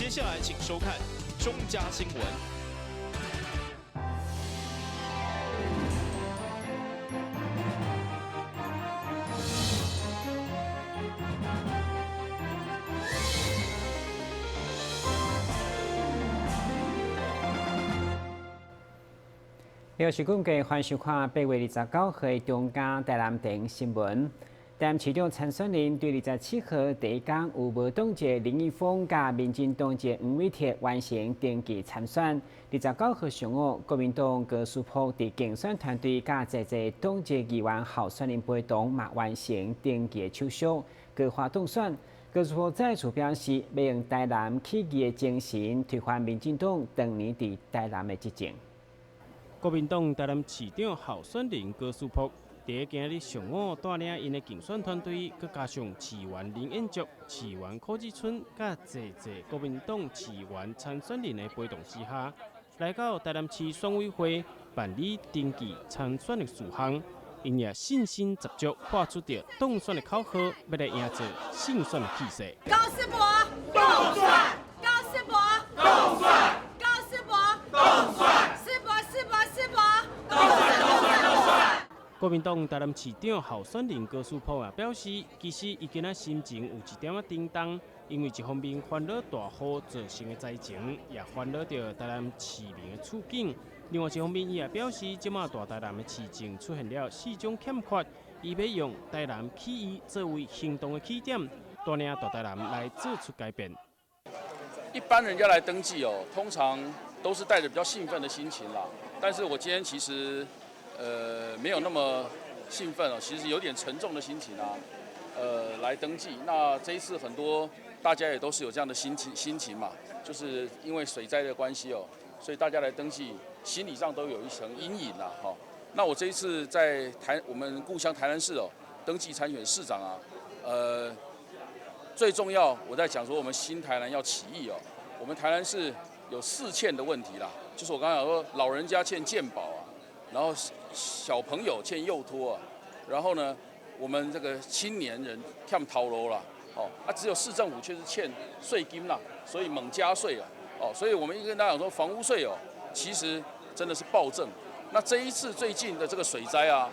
接下来请收看中嘉新闻。有时间嘅欢收看8月29号的中嘉台南电新闻。台南市长陈水扁对27号第一天有无党籍林义峰甲民进党籍黄伟哲完成登记参选。29号上午，国民党高书博伫竞选团队甲在党籍议员候选人陪同，嘛完成登记手续，各花当选。高书博再次表示，要用台南起义的精神推翻民进党当年伫台南的执政。国民党台南市长候选人高书博第一今日上午带领因的竞选团队，佮加上市员林彦竹、市员柯志春，佮济国民党市员参选人的陪同之下，来到台南市选委会办理登记参选的事项。因也信心十足，画出着当选的口号，要来赢做胜选的气势。高世博，当选！高世博，当选！高世博，当选！世博，世博，世博，当选！当选！当选！国民党台南市长候选人高书博也表示，其实伊今仔心情有一点仔震动，因为一方面烦恼大雨造成的灾情，也烦恼着台南市民的处境。另外一方面，伊也表示，即马大台南的市政出现了4种欠缺，伊要用台南起义作为行动的起点，带领大台南来做出改变。一般人家来登记哦，通常都是带着比较兴奋的心情啦。但是我今天其实没有那么兴奋哦，其实有点沉重的心情啊，来登记。那这一次很多大家也都是有这样的心情嘛，就是因为水灾的关系哦，所以大家来登记，心理上都有一层阴影啦，哈。那我这一次在我们故乡台南市哦，登记参选市长啊，最重要我在讲说我们新台南要起义哦，我们台南市有4欠的问题啦，就是我刚才讲说老人家欠健保啊，然后小朋友欠幼托啊，然后呢，我们这个青年人欠头路啦，哦，只有市政府却是欠税金啦，所以猛加税啊，哦，所以我们一跟大家讲说房屋税哦，其实真的是暴政。那这一次最近的这个水灾啊，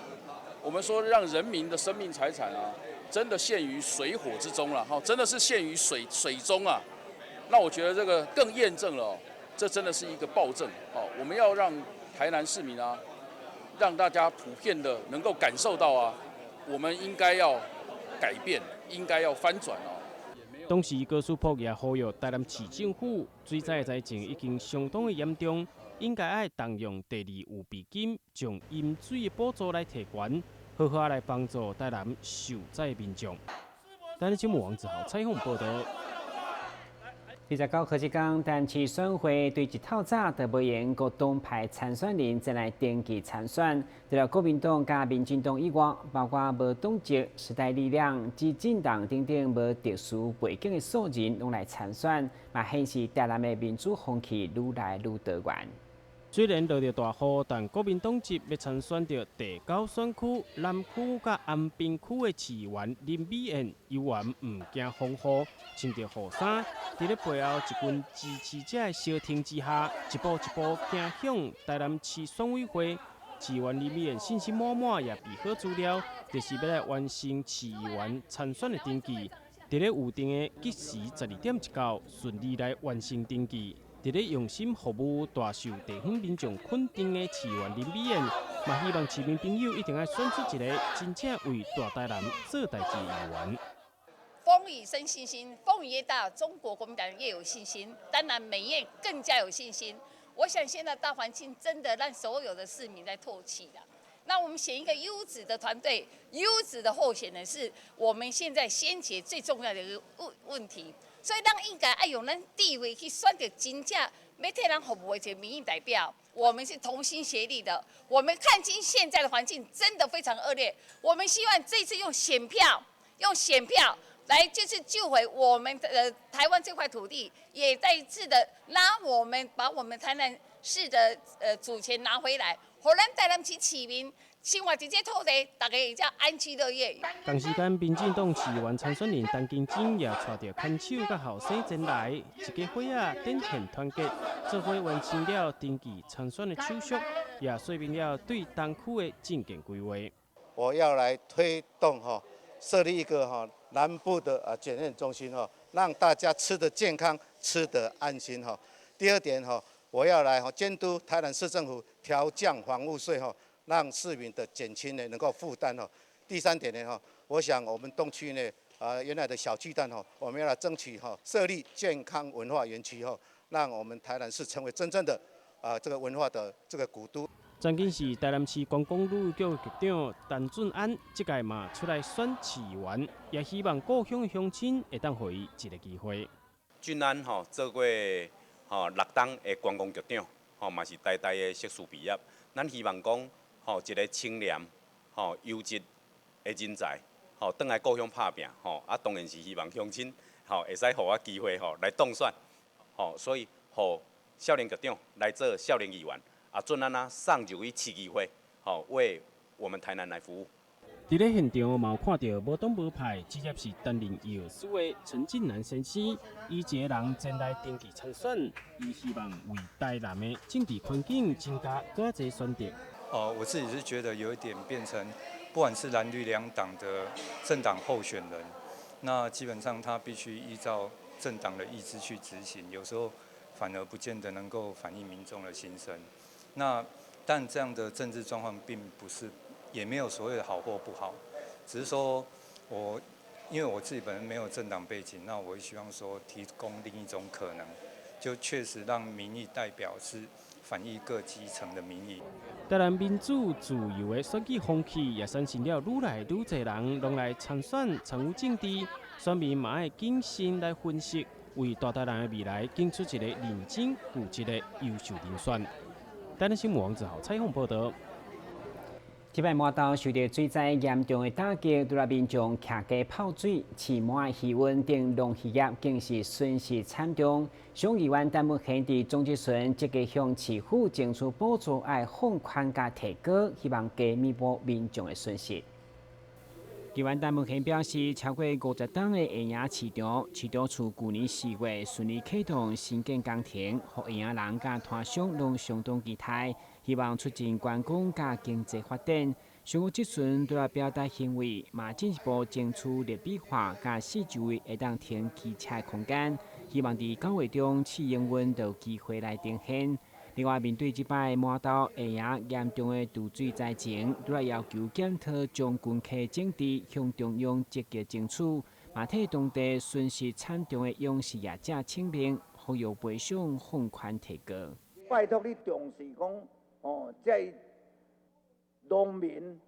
我们说让人民的生命财产啊，真的陷于水火之中了，哈，真的是陷于水中啊。那我觉得这个更验证了，这真的是一个暴政哦。我们要让台南市民啊，让大家普遍的能够感受到啊，我们应该要改变，应该要翻转哦。当时高书博也呼吁台南市政府，水灾的灾情已经相当的严重，应该爱动用第2有备金，将饮水的补助来提悬，好好来帮助台南受灾民众。台南新闻王志豪采访报道。29号这天，台南市选会对一透早就无用各党派参选人前来登记参选，除了国民党加民进党以外，包括无党籍、时代力量、基进党等等无特殊背景的素人拢来参选，嘛显示台南的民主风气愈来愈多元。虽然落着大雨，但国民党籍要参选到第9选区南区甲安平区的市员林美燕，依然唔惊风雨，穿着雨衫，伫咧背后一群支持者的小挺之下，一步一步行向台南市选委会。市员林美燕信心满满，也备好资料，就是要来完成市议员参选的登记。伫咧预定的吉时12点19，顺利来完成登记。伫咧用心服务、大受地方民众肯定的市员林美燕，嘛希望市民朋友一定要选出一个真正为大台南做代志的议员。风雨生信心，风雨越大，中国国民党越有信心，当然美燕更加有信心。我想现在大环境真的让所有的市民在唾弃了。那我们选一个优质的团队、优质的候选人，是我们现在先决最重要的一个问题。所以，咱应该要用咱地位去选择真正要替咱服务的这个民意代表。我们是同心协力的。我们看清现在的环境真的非常恶劣，我们希望这次用选票来就是救回我们的台湾这块土地，也再一次的把我们台南市的主权拿回来，让咱台南市市民生活伫这土地，大家会才安居乐业。同时间，民进党市员参选人陈金珍也带着牵手甲后生前来，一家伙仔展现团结，做伙完成了登记参选的手续，也说明了对东区的政见规划。我要来推动设立一个南部的检验中心让大家吃得健康，吃得安心第二点我要来监督台南市政府调降房屋税让市民的减轻能够负担第三点呢我想我们东区呢原来的小巨蛋我们要来争取设立健康文化园区让我们台南市成为真正的这个文化的这个古都。曾经是台南市观光旅局局长陈俊安，这届嘛出来选市员，也希望故乡的乡亲会当给伊一个机会。俊安做过6档的观光局长，嘛是台的硕士毕业。咱希望讲一个清廉优质的人才转来故乡打拼当然是希望乡亲会使给我机会来当选所以给少年局长来做少年议员。俊安上就去市议会，为我们台南来服务。伫咧现场嘛有看到无党无派，直接是担任药师的陈进南先生，以一个人前来登记参选，伊希望为台南的政治环境增加更多选择。我自己是觉得有一点变成，不管是蓝绿两党的政党候选人，那基本上他必须依照政党的意志去执行，有时候反而不见得能够反映民众的心声。但这样的政治状况并不是，也没有所谓的好或不好，只是说因为我自己本人没有政党背景，那我也希望说提供另一种可能，就确实让民意代表是反映各基层的民意。台南民主自由的选举风气也产生了愈来愈多人拢来参选参与政治，选民嘛要谨慎来分析，为大台南的未来竞出一个认真负责的优秀人选。台南新闻网只好采访报道。这摆马岛受到水灾严重的打击，除了民众徛街泡水，市满的气温等农渔业更是损失惨重。乡议员陈文贤伫总集村积极向市府争取补助，爱放宽加提高，希望加弥补民众的损失。议员陈文贤表示，超过50档的下营市场，市场自去年4月顺利启动新建工程，互下营人甲摊商拢相当期待，希望促进观光甲经济发展。上午即阵除了表达欣慰，嘛进一步争取立体化甲四周围会当停汽车的空间，希望伫9月中试营运就有机会来呈现。另外，面对即摆马岛下营严重的堵水灾情，除了要求检讨将军溪整治，向中央积极争取，嘛替当地损失惨重的养殖业者请命，呼吁赔偿放宽提高。拜托你重视讲这农民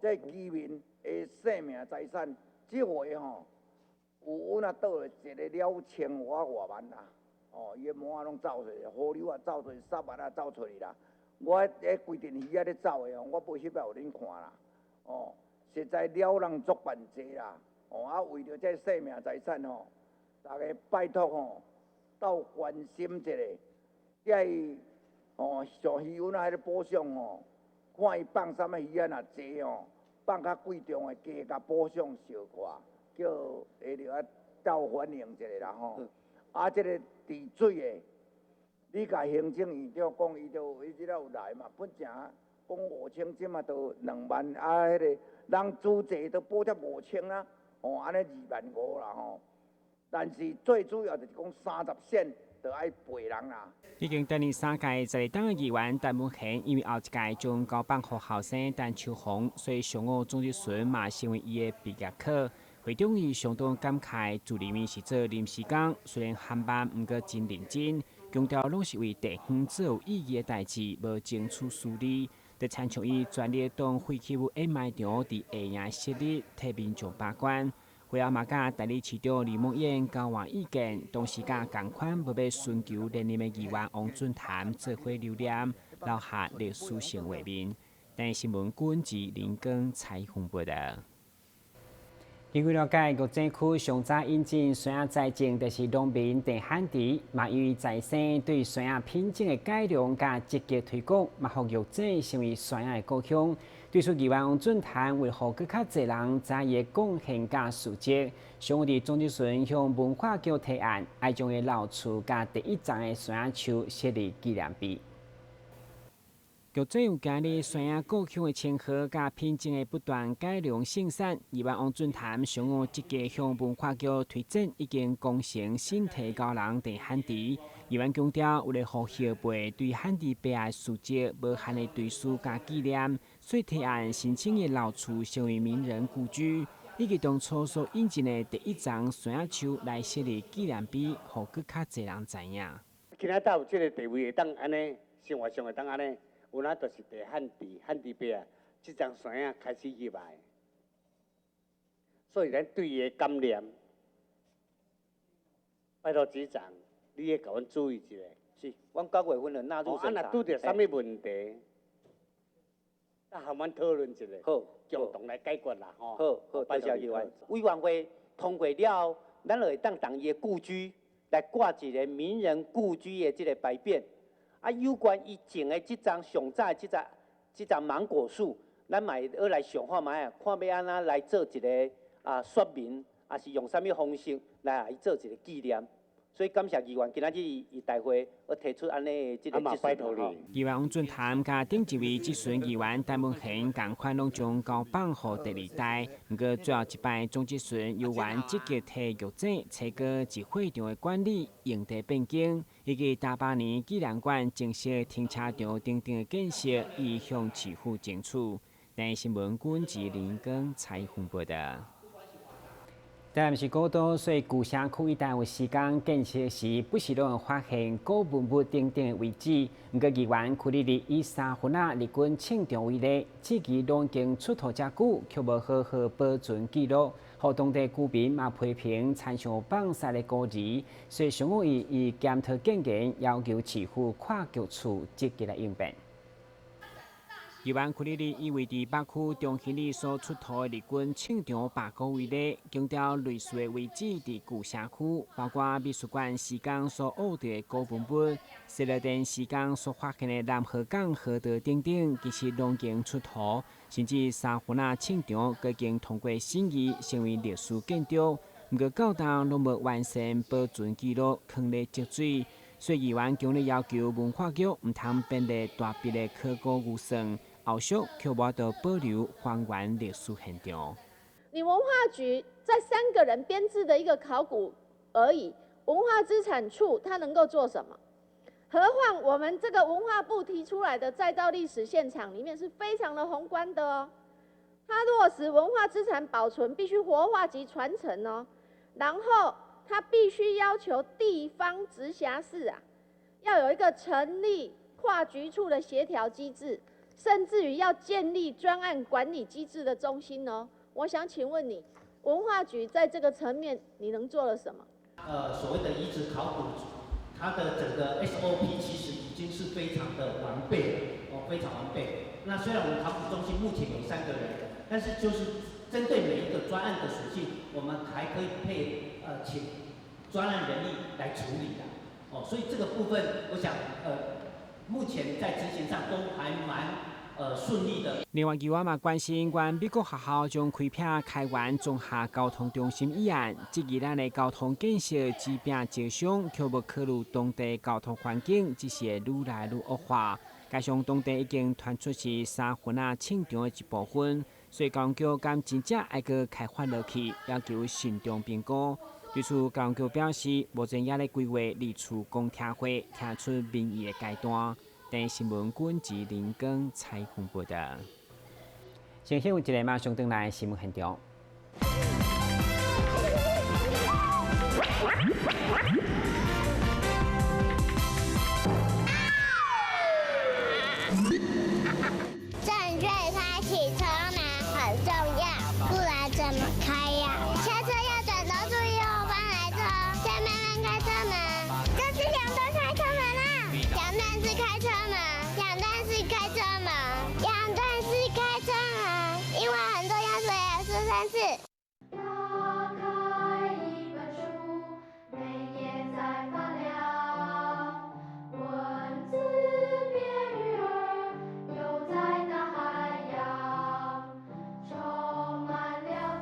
这居民的生命财产，这回有阮啊倒了一个了1500万啦。伊个毛啊拢走出去，河流啊走出去，沙物啊走出去啦。我迄规阵鱼啊咧走的我无翕来互恁看啦。实在了人足办济啦。为着这生命财产大家拜托斗关心一下。伊像鱼阮啊迄个补偿看伊放啥物鱼啊若济放较贵重的加甲补偿小可，叫下着斗反映一下啦这个治水的，你甲行政院长讲，伊即个有来嘛？本正讲5000，即嘛都2万，迄个人资济都补贴5000啦，安尼25000啦但是最主要就是讲30线就爱赔人啦。已经担任3届12档的议员陈文贤，因为后一届将交棒予后生陈秋红，所以上午总集村嘛成为伊的毕业课。会长伊相当感慨，自任命是做临时工，虽然上班毋过真认真，强调拢是为地方做有意义的代志，无争取私利。在参像伊全力当废弃物掩埋场伫下营设立，替民众把关。会后嘛甲代理市长李梦燕交换意见，同时甲同款要寻求连任的议员王俊涵做伙留念，留下历史性画面。但新闻官至林根采访报道。根据了解，国政区上早引进水岸财政，就是农民郑汉迪，嘛由于财政对水岸品种的改良加积极推广，嘛让玉井成为水岸的故乡。对此，议员王俊潭为何更较侪人知伊的贡献加事迹？上午伫总集村向文化局提案，爱将个老厝加第一层的水岸树设立纪念碑。玉井有建立水岸故乡的称号，甲品种的不断改良生产。议员王俊潭上午积极向文化局推荐已经功成身体高人郑汉迪。议员强调，为了让后辈对汉迪伯的事迹无限的追思加纪念，所以提案申请的老厝成为名人故居，以及当初所引进的第一层水岸树来设立纪念碑，让更较侪人知影。今仔到这个地位会当安尼，生活上会当安尼。有哪就是地汉地伯啊，这张山啊开始入来，所以咱对伊的感念，拜托局长，你也甲阮注意一下。是，阮9月份就纳入审查。啊，若拄着啥物问题，咱和阮讨论一下，好，共同来解决啦，吼。好，拜谢议员。委员会通过了后，咱就会当当伊的故居来挂一个名人故居的这个牌匾。啊，有关伊种的这张上早的这张芒果树，咱嘛会来想看卖啊，看要安怎来做一个说明，啊是用啥物方式来做一个纪念。所以感谢议员今仔日伊大会提出安尼这个质询。议员王俊潭甲顶一位质询议员戴文贤共款拢将交棒予第二代，不过最后一摆总质询议员积极替玉井采过集会场的管理、用地变更，以及大巴年纪念馆正式停车场等等的建设，以向市府争取。台新闻军志林根采访报道。台南市古都所以旧城区一带有时间建设时，不时都会发现古文物等等的遗址。不过，议员区里里以3分日军庆场为例，至今拢已经出土遮久，却无好好保存记录，互当地居民嘛批评参详放杀的古字。所以上午以检讨建言，要求市府跨局处积极来应变。议员区里里以为伫北区中兴里所出土的日军庆场罢古为例，强调类似的遗址伫旧城区，包括美术馆时间所学到的古文物、设乐殿时间所发现的南河港河道等等，其实拢已经出土，甚至3分庆场已经通过审议，成为历史建筑。不过到当拢无完善保存记录，坑咧积水。所以议员强烈要求文化局唔通编列大笔的考古预算。后续却无得保留还原历史现场。你文化局在3个人编制的一个考古而已，文化资产处它能够做什么？何况我们这个文化部提出来的再造历史现场里面是非常的宏观的哦。它落实文化资产保存必须活化及传承哦，然后它必须要求地方直辖市要有一个成立跨局处的协调机制。甚至于要建立专案管理机制的中心哦。我想请问你，文化局在这个层面你能做了什么？所谓的遗址考古，它的整个 SOP 其实已经是非常的完备了哦，非常完备。那虽然我们考古中心目前有3个人，但是就是针对每一个专案的属性，我们还可以请专案人力来处理的哦。所以这个部分，我想目前在执行上都还蛮顺利的。另外，议员嘛关心，原美国学校将开辟开源综合交通中心议案，质疑咱的交通建设治病招商，却无考虑当地交通环境，只是会愈来愈恶化。加上当地已经传出是3分庆场的一部分，所以交通局敢真正爱去开发落去，要求慎重评估。对此，交通局表示，目前也在规划二次公听会，听出民意的阶段。台新闻军志林根采访报道。先休一个，马上转来新闻现场。正确开启车门很重要，不然怎么开呀？下车要转头注意后方来车，先慢慢开车门。这是两段开车门啊！两段式开车门，两段式开车门，两段式开车门。因为很多要说也说3次。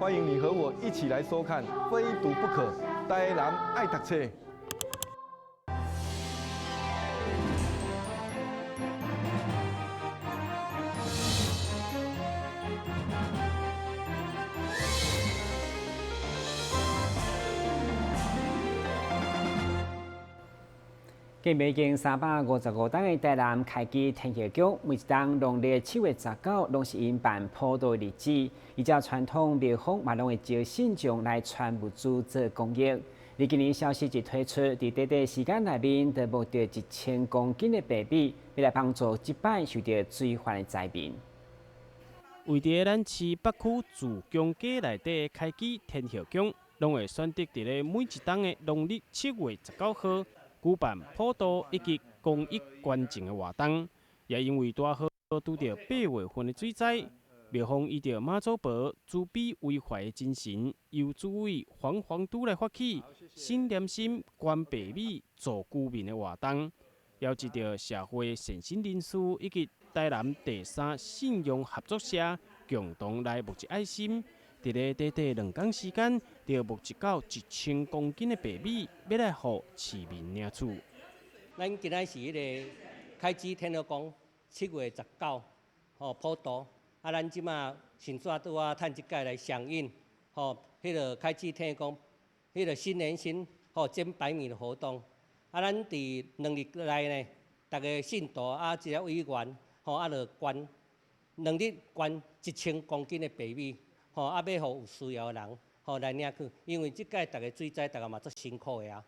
欢迎你和我一起来收看《非读不可》，台南爱读册。今已經355檔嘅台南開機天氣局，每一檔農曆7月19攏是因辦普渡日子，依照傳統廟方嘛攏會招信眾來傳物資做公益。而今年消息一推出，喺短短時間內面，就募到1000公斤嘅白米，要來幫助這擺受到水患嘅災民。為佇咱市北區自強街內底開機天氣局，攏會選擇伫咧每一檔嘅農曆7月19號。舉辦普渡以及公益捐贈嘅活動，也因為大雨拄到8月份嘅水災，廟方依照媽祖婆慈悲為懷嘅精神，由主委黃皇都來發起心連心捐白米助居民嘅活動，邀集到社會善心人士以及台南第3信用合作社共同來募集愛心。伫咧短短2天時間，就募集到1000公斤的白米，要來予市民領取。咱今仔是迄個開基天後宮7月19號普渡，咱即馬先煞拄啊趁即屆來響應，迄個開基天後宮迄個新年新捐白米的活動，咱佇2日內呢，大家信徒一個委員，就捐2日捐1000公斤的白米。要予有需要的人，來領去，因為即屆大家水災，大家嘛足辛苦的啊，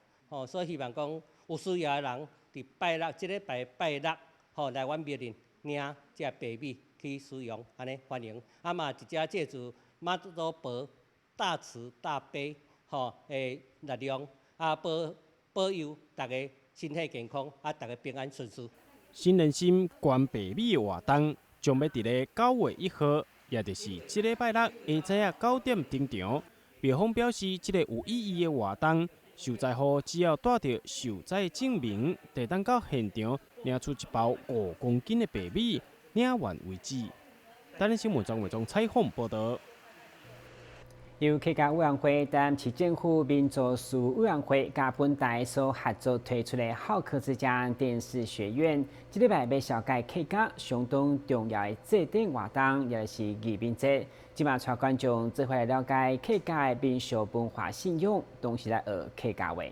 所以希望講有需要的人，佇拜六即禮拜拜六，來阮廟裡領即白米去使用，安尼歡迎。嘛，直接借助媽祖婆大慈大悲，誒力量，保佑大家身體健康，大家平安順遂。新人心捐白米的活動，將要佇咧9月1號。也就是這禮拜六下晝9點登場，廟方表示，這個有意義的活動，受災戶只要帶着受災證明，就當到現場領出一包5公斤的白米，領完為止。台南新聞張偉忠採訪報道。由客家委員會擔市政府民族事務委員會甲本台所合作推出的好客之家電視學院，這禮拜要紹介客家相當重要的節典活動，也就是移民節。今晚帶觀眾做回來了解客家的民俗文化信仰，同時來學客家話。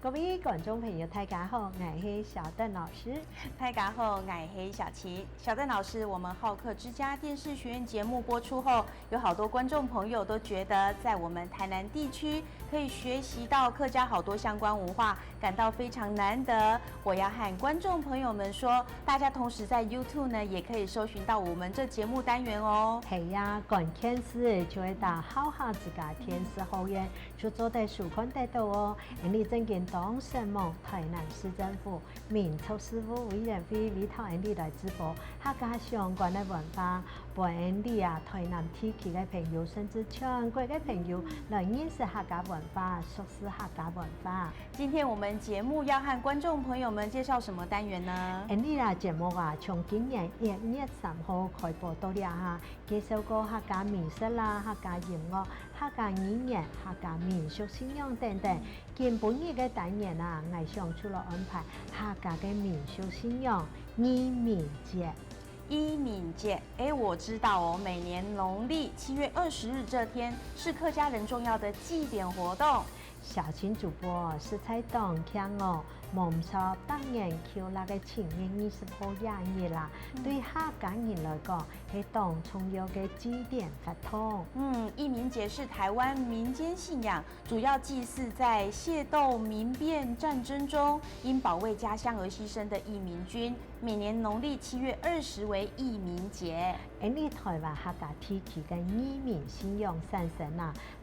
各位觀眾朋友，大家好，我是小鄧老師。大家好，我是小琪。小鄧老師，我們好客之家電視學院節目播出後，有好多觀眾朋友都覺得，在我們台南地區可以學習到客家好多相關文化，感到非常難得。我要和觀眾朋友們說，大家同時在 YouTube 呢，也可以搜尋到我們這節目單元哦。係呀，觀電視就會到好客之家電視學院，就做得收看得到哦。你正見當什麼台南市政府民俗事務委員會委託你來直播客家相關的文化，幫你台南地區嘅朋友，甚至全國嘅朋友來認識客家文化，熟悉客家文化。今天我們節目要和觀眾朋友們介紹什麼單元呢？你節目從今年1月3號開播到了介紹過客家美食啦、客家音樂、客家語言、客家民俗信仰等等。今本日嘅單元我想除了安排客家嘅民俗信仰移民節。移民節，我知道哦，每年農曆7月20日這天是客家人重要的祭典活動。小青主播是在當天哦，蒙受當然求那個情人20號日啦，對客家人來講係當重要嘅祭典活動。移民節是台灣民間信仰，主要祭祀在械鬥民變戰爭中因保衛家鄉而犧牲的義民軍。每年農曆7月20為義民節。你台灣客家地區嘅移民信仰產生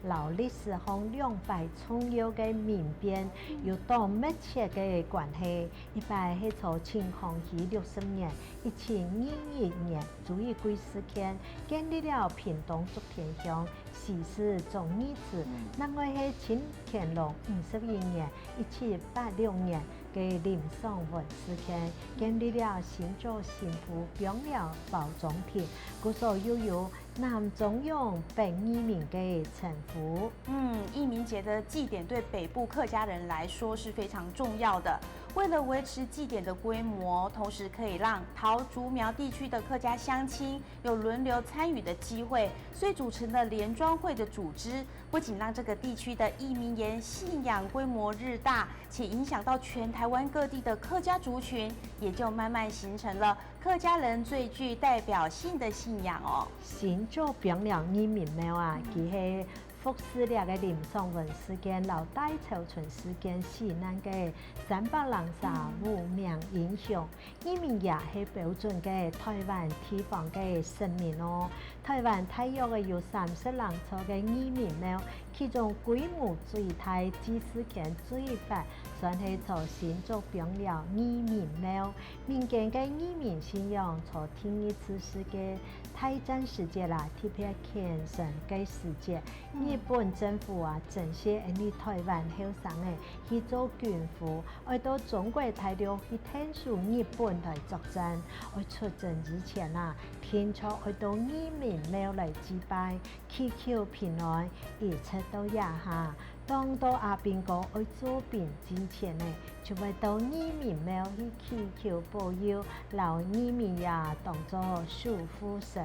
留歷史上200重重要嘅民变有多密切嘅关系。一般係從清康熙60年1721年主义归事件建立了屏東竹田鄉西市總議處，另外係清乾隆51年1786年嘅林爽文事件建立了新竹新府表了包裝亭，故所又有南中永北移民嘅稱呼。义民节的祭典对北部客家人来说是非常重要的。为了维持祭典的规模，同时可以让桃竹苗地区的客家乡亲有轮流参与的机会，所以组成了联庄会的组织，不仅让这个地区的义民岩信仰规模日大，且影响到全台湾各地的客家族群，也就慢慢形成了客家人最具代表性的信仰哦。新竹平凉义民庙啊，佢係福斯列嘅林爽文事件、老大潮村事件死難嘅365名英雄，義民也係標準嘅台灣地方嘅神明哦。台灣大約嘅有30人座嘅義民廟，其中規模最大、祭祀權最大，算係從新竹平涼義民廟。民間嘅義民信仰從聽一次是嘅大戰事件啦，特別虔誠嘅事件。日本政府啊，正式喺台灣後生嘅去做軍服，去到中國大陸去聽數日本來作戰。喺出征之前啊，天初去到義民廟嚟祭拜，祈求平安，一切都也下。當到阿邊個去做兵之前呢，就會到義民廟去祈求保佑，老義民也當作守護神。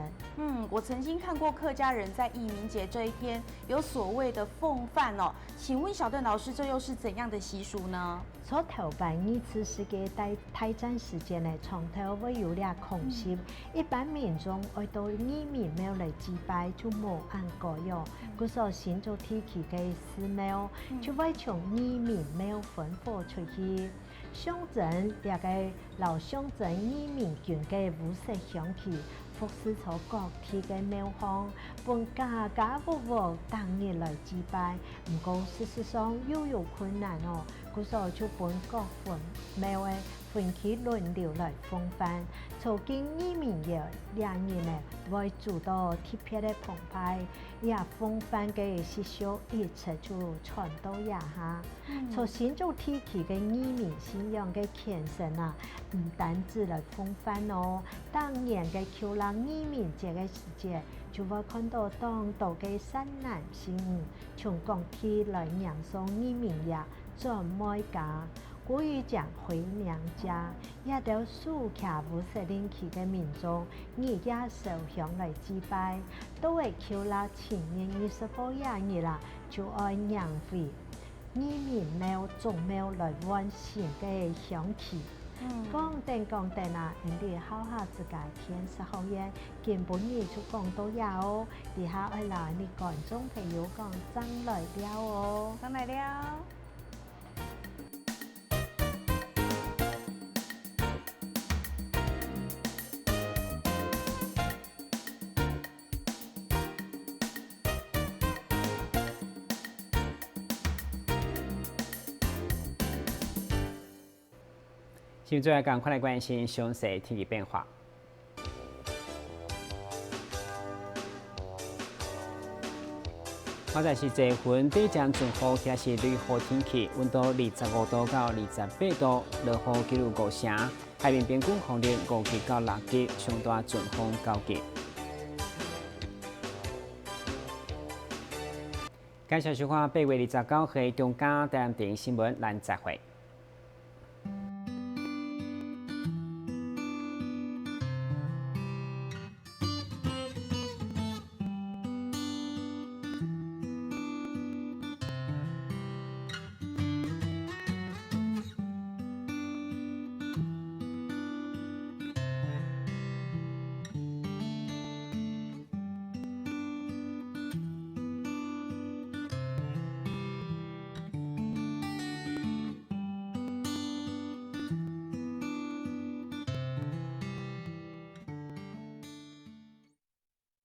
我曾經看過客家人在義民節這一天有所謂的奉飯哦，請問小鄧老師，這又是怎樣的習俗呢？所頭辦二次世界大戰時間呢，從頭會有倆空襲，一般民眾去到義民廟嚟祭拜就冇按過喲。故所新竹地區嘅寺廟就會從義民廟分火出去，象徵倆個老象徵義民軍嘅五色香氣。服侍咗各地嘅廟方，本家家戶戶當日來祭拜，唔過事實上又有困難哦。故所就本各分廟嘅分期輪流來奉飯，從經義民業2年呢，會做到特別嘅澎湃，也奉飯嘅習俗一切就傳到也下。從新竹地區嘅義民信仰嘅虔誠啊，唔單止來奉飯哦，當年嘅求人義民節嘅時節，就會看到當道嘅山南信從各地來迎送義民也做每家。古語講回娘家，也都數卡無色領旗嘅民眾，而家受香來祭拜，都會求啦前年20號日啦，就愛迎回義民廟總廟來完成嘅香氣。講定啊，人哋好下自家天10號日，見本日就講到呀哦，底下愛啦你觀眾朋友講真來了哦，真來了。现在赶快来关心详细天气变化。现在是这份北江准好，也是绿好天气，温度25度到28度，落雨记录5成，海面平均风力5级到6级，上大阵风9级。感谢收看8月29日中间台南电视新闻，咱再会。